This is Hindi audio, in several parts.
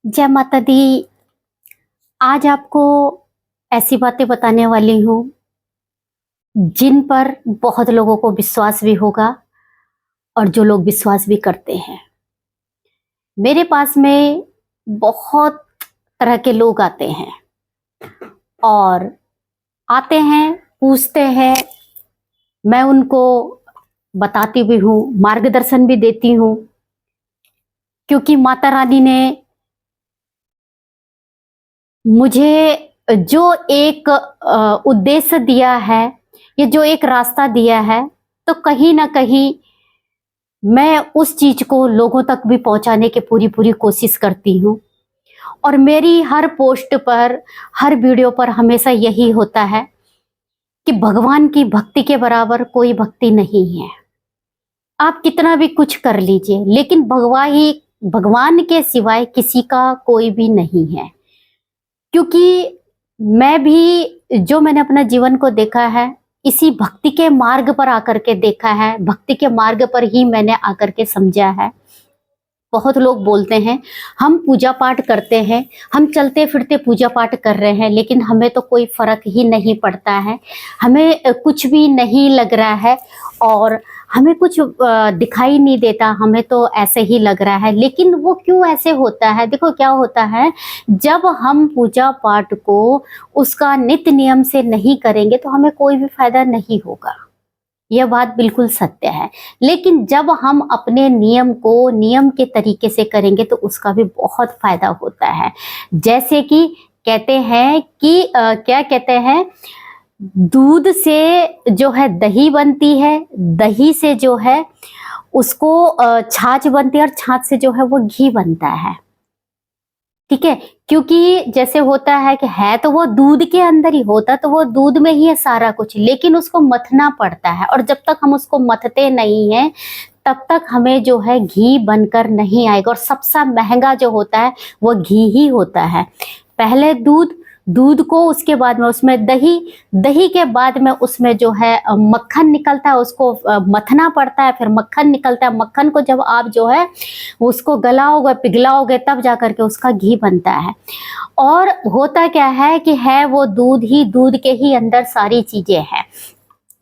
जय माता दी। आज आपको ऐसी बातें बताने वाली हूँ जिन पर बहुत लोगों को विश्वास भी होगा और जो लोग विश्वास भी करते हैं। मेरे पास में बहुत तरह के लोग आते हैं और आते हैं, पूछते हैं, मैं उनको बताती भी हूँ, मार्गदर्शन भी देती हूँ, क्योंकि माता रानी ने मुझे जो एक उद्देश्य दिया है, ये जो एक रास्ता दिया है, तो कहीं ना कहीं मैं उस चीज को लोगों तक भी पहुंचाने की पूरी पूरी कोशिश करती हूँ। और मेरी हर पोस्ट पर, हर वीडियो पर हमेशा यही होता है कि भगवान की भक्ति के बराबर कोई भक्ति नहीं है। आप कितना भी कुछ कर लीजिए, लेकिन भगवान के सिवाय किसी का कोई भी नहीं है। क्योंकि मैं भी, जो मैंने अपना जीवन को देखा है, इसी भक्ति के मार्ग पर आकर के देखा है, भक्ति के मार्ग पर ही मैंने आकर के समझा है। बहुत लोग बोलते हैं हम पूजा पाठ करते हैं, हम चलते फिरते पूजा पाठ कर रहे हैं, लेकिन हमें तो कोई फर्क ही नहीं पड़ता है, हमें कुछ भी नहीं लग रहा है और हमें कुछ दिखाई नहीं देता, हमें तो ऐसे ही लग रहा है। लेकिन वो क्यों ऐसे होता है? देखो क्या होता है, जब हम पूजा पाठ को उसका नित्य नियम से नहीं करेंगे तो हमें कोई भी फायदा नहीं होगा, यह बात बिल्कुल सत्य है। लेकिन जब हम अपने नियम को नियम के तरीके से करेंगे तो उसका भी बहुत फायदा होता है। जैसे कि कहते हैं कि क्या कहते हैं, दूध से जो है दही बनती है, दही से जो है उसको छाछ बनती है और छाछ से जो है वो घी बनता है। ठीक है, क्योंकि जैसे होता है कि है तो वो दूध के अंदर ही होता, तो वो दूध में ही है सारा कुछ, लेकिन उसको मथना पड़ता है और जब तक हम उसको मथते नहीं हैं तब तक हमें जो है घी बनकर नहीं आएगा। और सबसे महंगा जो होता है वो घी ही होता है। पहले दूध, दूध को उसके बाद में उसमें दही, दही के बाद में उसमें जो है मक्खन निकलता है, उसको मथना पड़ता है, फिर मक्खन निकलता है। मक्खन को जब आप जो है उसको गलाओगे, पिघलाओगे, तब जा करके उसका घी बनता है। और होता क्या है कि है वो दूध ही, दूध के ही अंदर सारी चीजें हैं।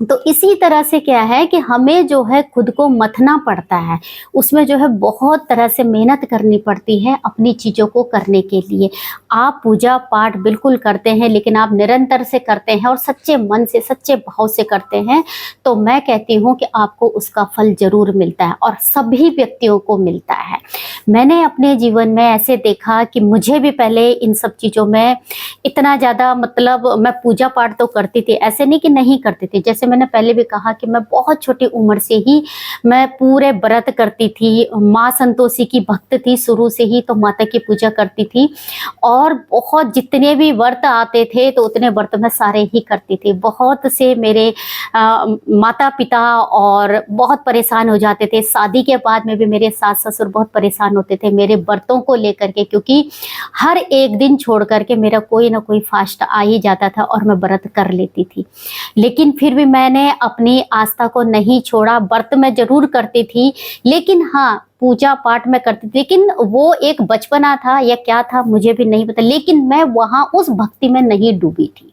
तो इसी तरह से क्या है कि हमें जो है खुद को मथना पड़ता है, उसमें जो है बहुत तरह से मेहनत करनी पड़ती है अपनी चीज़ों को करने के लिए। आप पूजा पाठ बिल्कुल करते हैं, लेकिन आप निरंतर से करते हैं और सच्चे मन से, सच्चे भाव से करते हैं, तो मैं कहती हूँ कि आपको उसका फल जरूर मिलता है और सभी व्यक्तियों को मिलता है। मैंने अपने जीवन में ऐसे देखा कि मुझे भी पहले इन सब चीज़ों में इतना ज़्यादा, मतलब मैं पूजा पाठ तो करती थी, ऐसे नहीं कि नहीं करती थी। जैसे मैंने पहले भी कहा कि मैं बहुत छोटी उम्र से ही मैं पूरे व्रत करती थी, माँ संतोषी की भक्त थी शुरू से ही, तो माता की पूजा करती थी और बहुत जितने भी व्रत आते थे तो उतने व्रत मैं सारे ही करती थी। बहुत से मेरे माता पिता और बहुत परेशान हो जाते थे। शादी के बाद में भी मेरे सास ससुर बहुत परेशान होते थे मेरे व्रतों को लेकर के, क्योंकि हर एक दिन छोड़ करके मेरा कोई ना कोई फास्ट आ ही जाता था और मैं व्रत कर लेती थी। लेकिन फिर भी मैंने अपनी आस्था को नहीं छोड़ा। व्रत मैं जरूर करती थी, लेकिन हाँ, पूजा पाठ में करती थी, लेकिन वो एक बचपना था या क्या था मुझे भी नहीं पता। लेकिन मैं वहां उस भक्ति में नहीं डूबी थी,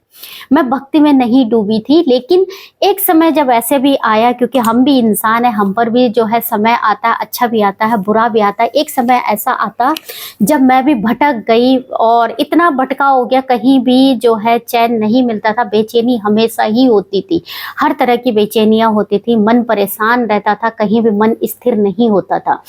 मैं भक्ति में नहीं डूबी थी। लेकिन एक समय जब ऐसे भी आया, क्योंकि हम भी इंसान है, हम पर भी जो है समय आता है, अच्छा भी आता है, बुरा भी आता है। एक समय ऐसा आता जब मैं भी भटक गई और इतना भटका हो गया, कहीं भी जो है चैन नहीं मिलता था, बेचैनी हमेशा ही होती थी, हर तरह की बेचैनियां होती थी, मन परेशान रहता था, कहीं भी मन स्थिर नहीं होता था।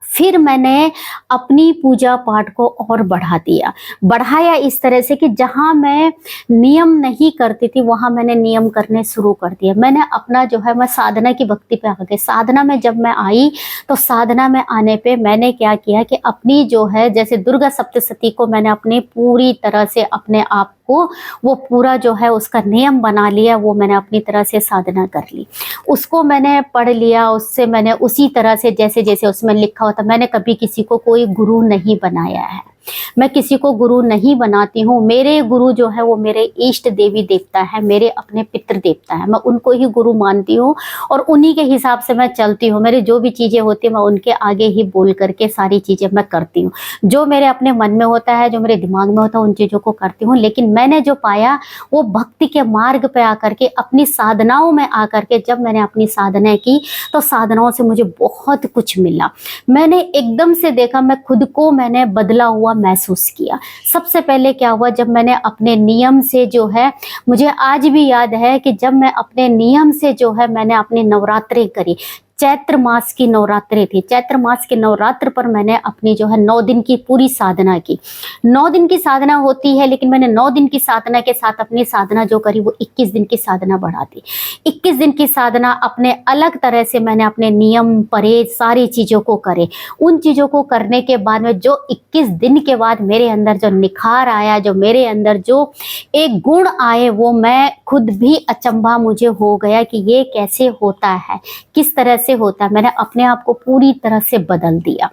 फिर मैंने अपनी पूजा पाठ को और बढ़ाया इस तरह से कि जहाँ मैं नियम नहीं करती थी वहाँ मैंने नियम करने शुरू कर दिया। मैंने अपना जो है, मैं साधना की भक्ति पे आ गई। साधना में जब मैं आई तो साधना में आने पे मैंने क्या किया कि अपनी जो है, जैसे दुर्गा सप्तशती को मैंने अपनी पूरी तरह से अपने आप को वो पूरा जो है उसका नियम बना लिया, वो मैंने अपनी तरह से साधना कर ली, उसको मैंने पढ़ लिया, उससे मैंने उसी तरह से जैसे जैसे उसमें लिखा होता, मैंने कभी किसी को कोई गुरु नहीं बनाया है। मैं किसी को गुरु नहीं बनाती हूँ। मेरे गुरु जो है वो मेरे इष्ट देवी देवता है, मेरे अपने पितृ देवता है, मैं उनको ही गुरु मानती हूँ और उन्हीं के हिसाब से मैं चलती हूँ। मेरी जो भी चीज़ें होती है मैं उनके आगे ही बोल करके सारी चीज़ें मैं करती हूँ। जो मेरे अपने मन में होता है, जो मेरे दिमाग में होता है, उन चीज़ों को करती हूँ। लेकिन मैंने जो पाया वो भक्ति के मार्ग पे आकर के, अपनी साधनाओं में आकर के, जब मैंने अपनी साधना की तो साधनाओं से मुझे बहुत कुछ मिला। मैंने एकदम से देखा, मैं खुद को मैंने बदला हुआ महसूस किया। सबसे पहले क्या हुआ, जब मैंने अपने नियम से जो है, मुझे आज भी याद है कि जब मैं अपने नियम से जो है मैंने अपनी नवरात्रि करी। चैत्र मास की नवरात्रि थी। चैत्र मास के नवरात्र पर मैंने अपनी जो है 9 दिन की पूरी साधना की। 9 दिन की साधना होती है, लेकिन मैंने 9 दिन की साधना के साथ अपनी साधना जो करी वो 21 दिन की साधना बढ़ा दी। 21 दिन की साधना अपने अलग तरह से मैंने अपने नियम परहेज सारी चीज़ों को करे। उन चीज़ों को करने के बाद में जो 21 दिन के बाद मेरे अंदर जो निखार आया, जो मेरे अंदर जो एक गुण आए, वो मैं खुद भी अचंभा मुझे हो गया कि ये कैसे होता है, किस तरह से होता है। मैंने अपने आप को पूरी तरह से बदल दिया।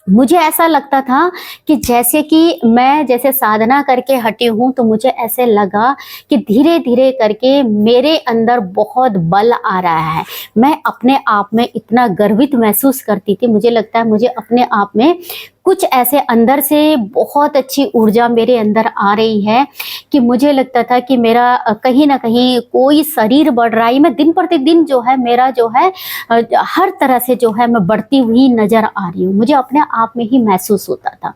मुझे ऐसा लगता था कि जैसे कि मैं जैसे साधना करके हटी हूँ, तो मुझे ऐसे लगा कि धीरे धीरे करके मेरे अंदर बहुत बल आ रहा है। मैं अपने आप में इतना गर्वित महसूस करती थी। मुझे लगता है मुझे अपने आप में कुछ ऐसे अंदर से बहुत अच्छी ऊर्जा मेरे अंदर आ रही है कि मुझे लगता था कि मेरा कहीं ना कहीं कोई शरीर बढ़ रहा है। मैं दिन प्रतिदिन जो है मेरा जो है हर तरह से जो है मैं बढ़ती हुई नजर आ रही हूँ। मुझे अपने आप में ही महसूस होता था।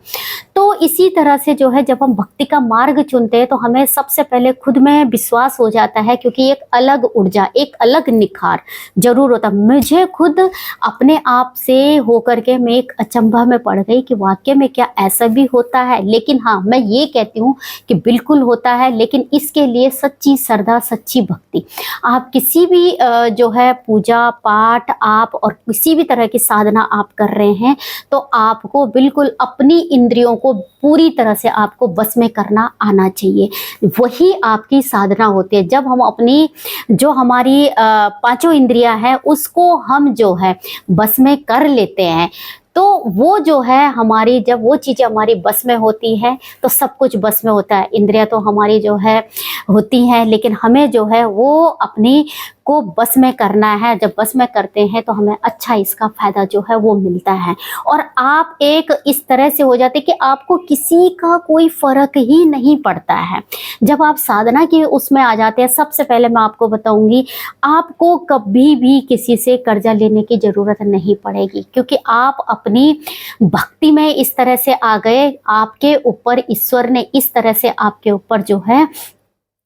तो इसी तरह से जो है जब हम भक्ति का मार्ग चुनते हैं तो हमें सबसे पहले खुद में विश्वास हो जाता है, क्योंकि एक अलग ऊर्जा, एक अलग निखार जरूर होता। मुझे खुद अपने आप से होकर के मैं एक अचंभा में पड़ गई कि वाकई में क्या ऐसा भी होता है। लेकिन हाँ, मैं ये कहती हूँ कि बिल्कुल होता है, लेकिन इसके लिए सच्ची श्रद्धा, सच्ची भक्ति। आप किसी भी जो है पूजा पाठ आप और किसी भी तरह की साधना आप कर रहे हैं, तो आपको बिल्कुल अपनी इंद्रियों को पूरी तरह से आपको बस में करना आना चाहिए। वही आपकी साधना होती है। जब हम अपनी जो हमारी पांचों इंद्रियां हैं उसको हम जो है बस में कर लेते हैं, तो वो जो है हमारी, जब वो चीज़ें हमारी बस में होती है तो सब कुछ बस में होता है। इंद्रियां तो हमारी जो है होती हैं, लेकिन हमें जो है वो अपनी को बस में करना है। जब बस में करते हैं तो हमें अच्छा इसका फायदा जो है वो मिलता है। और आप एक इस तरह से हो जाते कि आपको किसी का कोई फर्क ही नहीं पड़ता है। जब आप साधना की उसमें आ जाते हैं, सबसे पहले मैं आपको बताऊंगी, आपको कभी भी किसी से कर्जा लेने की जरूरत नहीं पड़ेगी, क्योंकि आप अपनी भक्ति में इस तरह से आ गए। आपके ऊपर ईश्वर ने इस तरह से आपके ऊपर जो है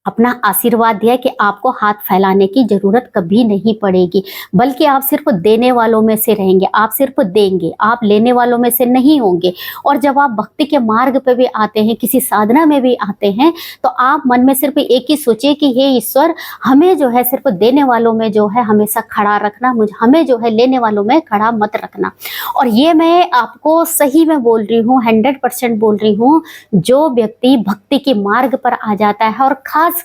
अपना आशीर्वाद दिया कि आपको हाथ फैलाने की जरूरत कभी नहीं पड़ेगी, बल्कि आप सिर्फ देने वालों में से रहेंगे। आप सिर्फ देंगे, आप लेने वालों में से नहीं होंगे। और जब आप भक्ति के मार्ग पे भी आते हैं, किसी साधना में भी आते हैं, तो आप मन में सिर्फ एक ही सोचिए कि हे ईश्वर, हमें जो है सिर्फ देने वालों में जो है हमेशा खड़ा रखना, हमें जो है लेने वालों में खड़ा मत रखना। और ये मैं आपको सही में बोल रही हूँ, 100% बोल रही हूँ। जो व्यक्ति भक्ति के मार्ग पर आ जाता है, और खासकर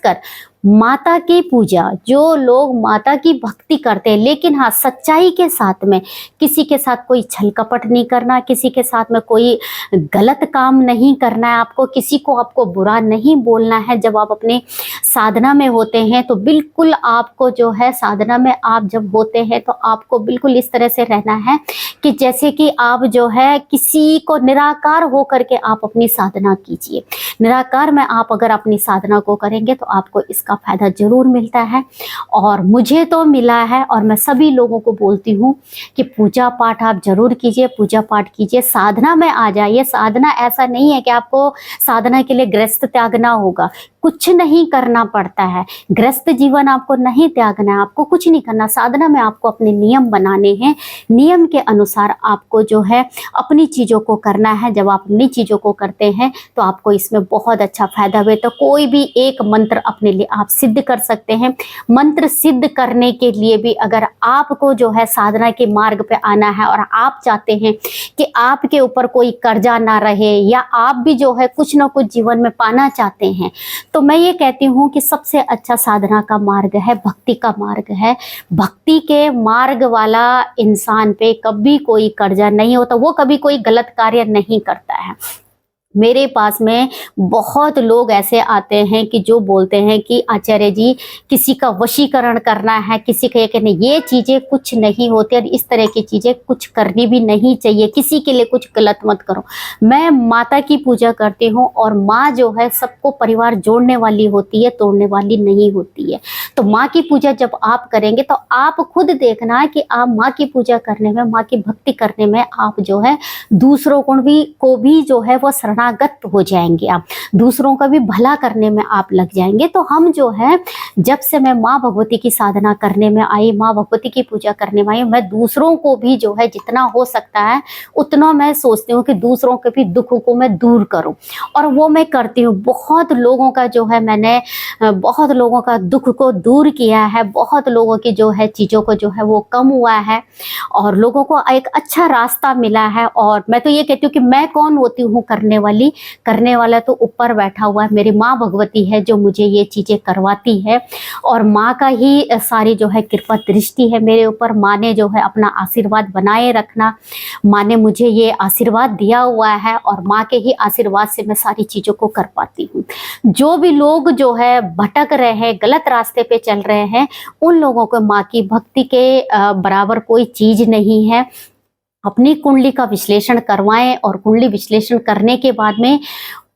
माता की पूजा, जो लोग माता की भक्ति करते हैं, लेकिन हाँ सच्चाई के साथ में, किसी के साथ कोई छल कपट नहीं करना, किसी के साथ में कोई गलत काम नहीं करना है, आपको किसी को आपको बुरा नहीं बोलना है। जब आप अपने साधना में होते हैं तो बिल्कुल आपको जो है साधना में आप जब होते हैं तो आपको बिल्कुल इस तरह से रहना है कि जैसे कि आप जो है किसी को निराकार हो करके आप अपनी साधना कीजिए। निराकार में आप अगर अपनी साधना को करेंगे तो आपको इसका फायदा जरूर मिलता है, और मुझे तो मिला है। और मैं सभी लोगों को बोलती हूँ कि पूजा पाठ आप जरूर कीजिए, पूजा पाठ कीजिए, साधना में आ जाइए। साधना ऐसा नहीं है कि आपको साधना के लिए गृहस्थ त्यागना होगा, कुछ नहीं करना पड़ता है। गृहस्थ जीवन आपको नहीं त्यागना है, आपको कुछ नहीं करना। साधना में आपको अपने नियम बनाने हैं, नियम के अनुसार आपको जो है अपनी चीज़ों को करना है। जब आप अपनी चीज़ों को करते हैं तो आपको इसमें बहुत अच्छा फायदा हुए। तो कोई भी एक मंत्र अपने लिए आप सिद्ध कर सकते हैं। मंत्र सिद्ध करने के लिए भी अगर आपको जो है साधना के मार्ग पे आना है और आप चाहते हैं कि आपके ऊपर कोई कर्जा ना रहे, या आप भी जो है कुछ ना कुछ जीवन में पाना चाहते हैं, तो मैं ये कहती हूँ कि सबसे अच्छा साधना का मार्ग है, भक्ति का मार्ग है। भक्ति के मार्ग वाला इंसान पे कभी कोई कर्जा नहीं होता, वो कभी कोई गलत कार्य नहीं करता है। मेरे पास में बहुत लोग ऐसे आते हैं कि जो बोलते हैं कि आचार्य जी, किसी का वशीकरण करना है, किसी का ये कहना, ये चीज़ें कुछ नहीं होती और इस तरह की चीज़ें कुछ करनी भी नहीं चाहिए, किसी के लिए कुछ गलत मत करो। मैं माता की पूजा करती हूँ और माँ जो है सबको परिवार जोड़ने वाली होती है, तोड़ने वाली नहीं होती है। तो माँ की पूजा जब आप करेंगे तो आप खुद देखना कि आप माँ की पूजा करने में, माँ की भक्ति करने में आप जो है दूसरों को भी जो है वो शरणागत हो जाएंगे, आप दूसरों का भी भला करने में आप लग जाएंगे। तो हम जो है, जब से मैं माँ भगवती की साधना करने में आई, माँ भगवती की पूजा करने में आई, मैं दूसरों को भी जो है जितना हो सकता है उतना मैं सोचती हूँ कि दूसरों के भी दुखों को मैं दूर करूँ, और वो मैं करती हूँ। बहुत लोगों का जो है मैंने बहुत लोगों का दुख को दूर किया है, बहुत लोगों की जो है चीज़ों को जो है वो कम हुआ है और लोगों को एक अच्छा रास्ता मिला है। और मैं तो ये कहती हूँ कि मैं कौन होती हूँ करने वाली, करने वाला तो ऊपर बैठा हुआ है, मेरी माँ भगवती है जो मुझे ये चीज़ें करवाती है, और माँ का ही सारी जो है कृपा दृष्टि है मेरे ऊपर। माँ ने जो है अपना आशीर्वाद बनाए रखना, माँ ने मुझे ये आशीर्वाद दिया हुआ है और माँ के ही आशीर्वाद से मैं सारी चीज़ों को कर पाती हूँ। जो भी लोग जो है भटक रहे हैं, गलत रास्ते पे चल रहे हैं, उन लोगों को माँ की भक्ति के बराबर कोई चीज़ नहीं है। अपनी कुंडली का विश्लेषण करवाएं और कुंडली विश्लेषण करने के बाद में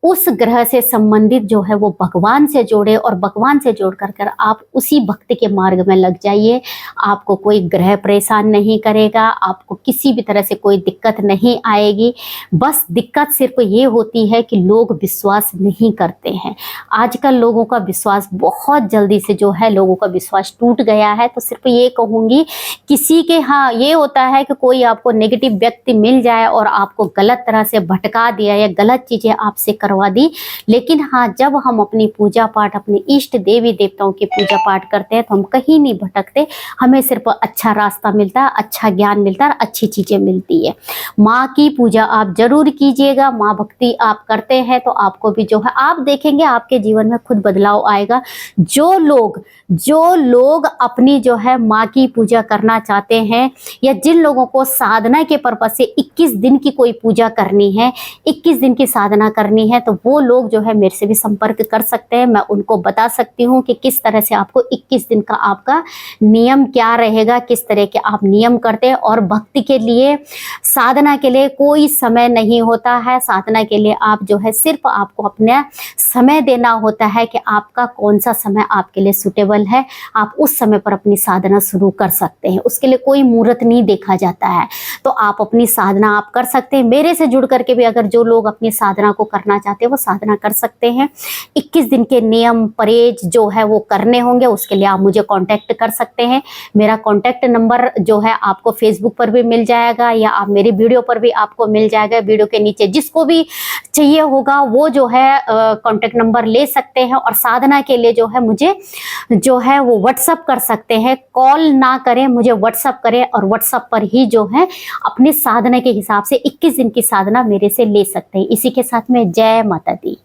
उस ग्रह से संबंधित जो है वो भगवान से जोड़े और भगवान से जोड़ कर आप उसी भक्ति के मार्ग में लग जाइए। आपको कोई ग्रह परेशान नहीं करेगा, आपको किसी भी तरह से कोई दिक्कत नहीं आएगी। बस दिक्कत सिर्फ ये होती है कि लोग विश्वास नहीं करते हैं। आजकल लोगों का विश्वास बहुत जल्दी से जो है लोगों का विश्वास टूट गया है। तो सिर्फ ये कहूँगी, किसी के हाँ ये होता है कि कोई आपको नेगेटिव व्यक्ति मिल जाए और आपको गलत तरह से भटका दिया या गलत चीज़ें आपसे करवा दी, लेकिन हाँ जब हम अपनी पूजा पाठ, अपने इष्ट देवी देवताओं की पूजा पाठ करते हैं तो हम कहीं नहीं भटकते, हमें सिर्फ अच्छा रास्ता मिलता है, अच्छा ज्ञान मिलता है, अच्छी चीज़ें मिलती है। माँ की पूजा आप जरूर कीजिएगा। माँ भक्ति आप करते हैं तो आपको भी जो है आप देखेंगे आपके जीवन में खुद बदलाव आएगा। जो लोग अपनी जो है माँ की पूजा करना चाहते हैं या जिन लोगों को साधना के पर्पज से 21 दिन की कोई पूजा करनी है, 21 दिन की साधना करनी है, तो वो लोग जो है मेरे से भी संपर्क कर सकते हैं। मैं उनको बता सकती हूँ कि किस तरह से आपको 21 दिन का आपका नियम क्या रहेगा, किस तरह के आप नियम करते हैं। और भक्ति के लिए, साधना के लिए कोई समय नहीं होता है। साधना के लिए आप जो है सिर्फ आपको अपना समय देना होता है कि आपका कौन सा समय आपके लिए सुटेबल है, आप उस समय पर अपनी साधना शुरू कर सकते हैं। उसके लिए कोई मुहूर्त नहीं देखा जाता है, तो आप अपनी साधना आप कर सकते हैं। मेरे से जुड़ करके भी अगर जो लोग अपनी साधना को करना चाहते हैं वो साधना कर सकते हैं। 21 दिन के नियम परहेज जो है वो करने होंगे, उसके लिए आप मुझे कांटेक्ट कर सकते हैं। मेरा कांटेक्ट नंबर जो है आपको फेसबुक पर भी मिल जाएगा या आप मेरी वीडियो पर भी आपको मिल जाएगा। वीडियो के नीचे जिसको भी चाहिए होगा वो जो है कांटेक्ट नंबर ले सकते हैं। और साधना के लिए जो है मुझे जो है वो व्हाट्सअप कर सकते हैं। कॉल ना करें, मुझे व्हाट्सअप करें और व्हाट्सअप पर ही जो है अपनी साधना के हिसाब से 21 दिन की साधना मेरे से ले सकते हैं। इसी के साथ में जय माता दी।